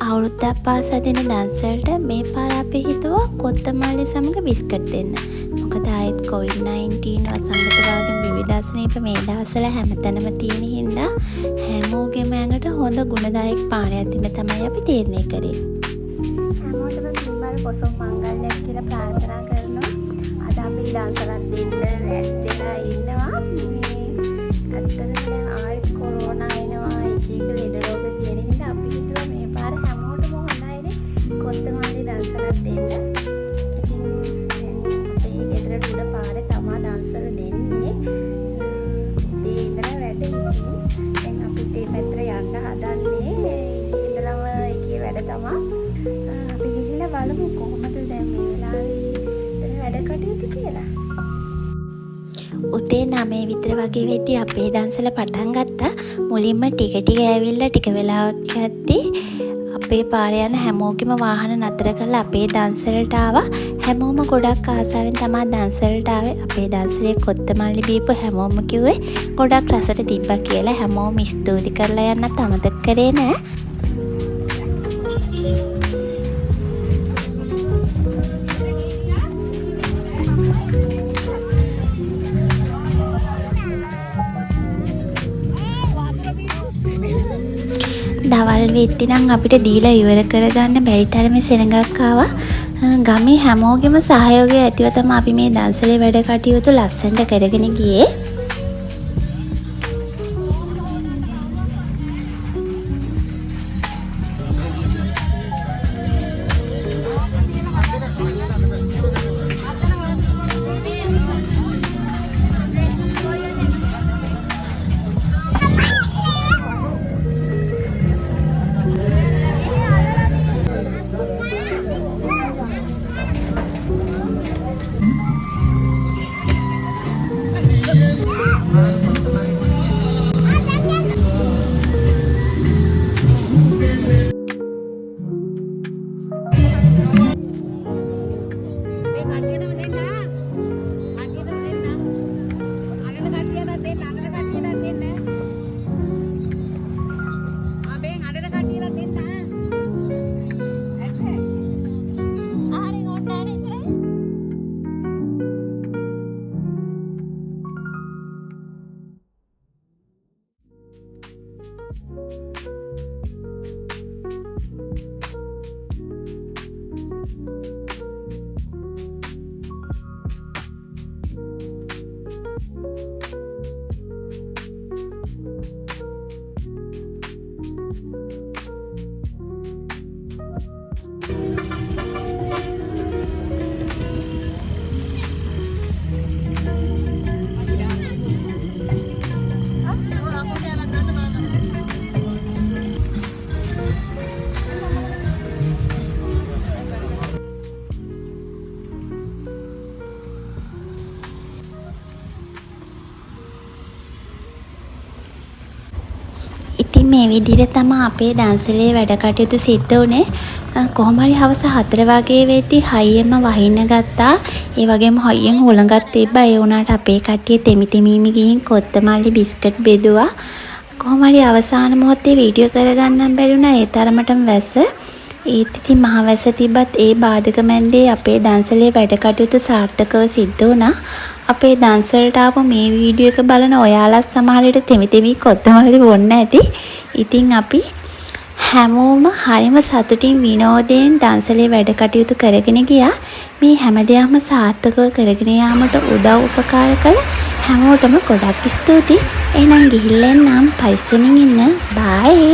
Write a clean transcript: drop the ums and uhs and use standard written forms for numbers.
අවුරුද්දක් පාසා දෙන දන්සලට මේ පාර අපි හිතුවා කොත්තමල්ලි සමග බිස්කට් දෙන්න. මොකද ආයෙත් COVID-19 වසංගත වාගේ විවිධාසනීප මේ දවස්වල හැමතැනම තියෙන හින්දා හැමෝගෙම ඇඟට හොඳ ගුණදායක පානයක් දෙන්න තමයි අපි තීරණය කරේ. හැමෝටම පින්බල් පොසොන් මංගල්‍යයක් කියලා ප්‍රාර්ථනා කරනවා. අද අපි දන්සලක් දෙන්න රැස්තිලා ඉන්නවා. ඇත්තටම දැන් ආයෙත් කොරෝනා එනවා, එක ලෙඩ රෝග තියෙන හින්දා අපි හිතුවා මේ පාර හැමෝටම හොඳයිනේ කොත්තමල්ලි දන්සලක් දෙන්න. ඉතින් මේ ගෙදර උඩ පාරේ තමා දන්සල දෙන්නේ. උදේ ඉඳලා වැඩ ඉතින් දැන් අපිත් මේ පැත්තට යන්න හදන්නේ. ඉඳලම එකේ වැඩ තමා. අපි ගිහිල්ලා බලමු කොහොමද දැන් මේ වෙලාවේ වැඩ කටයුතු කියලා. උදේ 9 විතර වගේ වෙද්දී අපේ දන්සල පටන් ගත්තා. මුලින්ම ටික ටික ඇවිල්ලා ටික වෙලාවක් යද්දී අපේ පාරේ යන හැමෝගෙම වාහන නතර කරලා අපේ දන්සලට ආවා. හැමෝම ගොඩක් ආසාවෙන් තමයි දන්සලට ආවේ. අපේ දන්සලේ කොත්තමල්ලි බීපු හැමෝම කිව්වේ ගොඩක් රසට තිබ්බා කියලා. හැමෝම ස්තුති කරලා යන්නත් අමතක කරේ නෑ. දවල් වෙද්දි නම් අපිට දීලා ඉවර කරගන්න බැරි තරමේ සෙනඟක් ආවා. ගමේ හැමෝගෙම සහයෝගය ඇතිව තමයි අපි මේ දන්සලේ වැඩ කටයුතු ලස්සනට කරගෙන ගියේ. මේ විදිහට තමයි අපේ දන්සලේ වැඩ කටයුතු සිද්ධ වුණේ. කොහොම හරි හවස 4 වගේ වෙද්දී හයියෙන්ම වහින්න ගත්තා. ඒ වගේම හයියෙන් හොලඟක් තිබ්බා. ඒ වුණාට අපේ කට්ටිය තෙමි තෙමීම ගිහින් කොත්තමල්ලි බිස්කට් බෙදුවා. කොහොම හරි අවසාන මොහොතේ වීඩියෝ කරගන්න බැරි වුණා. ඒ තරමටම වැස්ස. ඒත් ඉතින් මහ වැස්ස තිබ්බත් ඒ බාධක මැද්දේ අපේ දන්සලේ වැඩ කටයුතු සාර්ථකව සිද්ධ වුණා. අපේ දන්සලට ආපු මේ වීඩියෝ එක බලන ඔයාලා සමහර විට තෙමි තෙමි කොත්තමල්ලි බොන්න ඇති. ඉතින් අපි හැමෝම හරිම සතුටින් විනෝදයෙන් දන්සලේ වැඩ කටයුතු කරගෙන ගියා. මේ හැමදේම සාර්ථකව කරගෙන යාමට උදව් උපකාර කළ හැමෝටම ගොඩක් ස්තුතියි. එහෙනම් ගිහිල්ලා එන්නම්. පරිස්සමින් ඉන්න. බයි.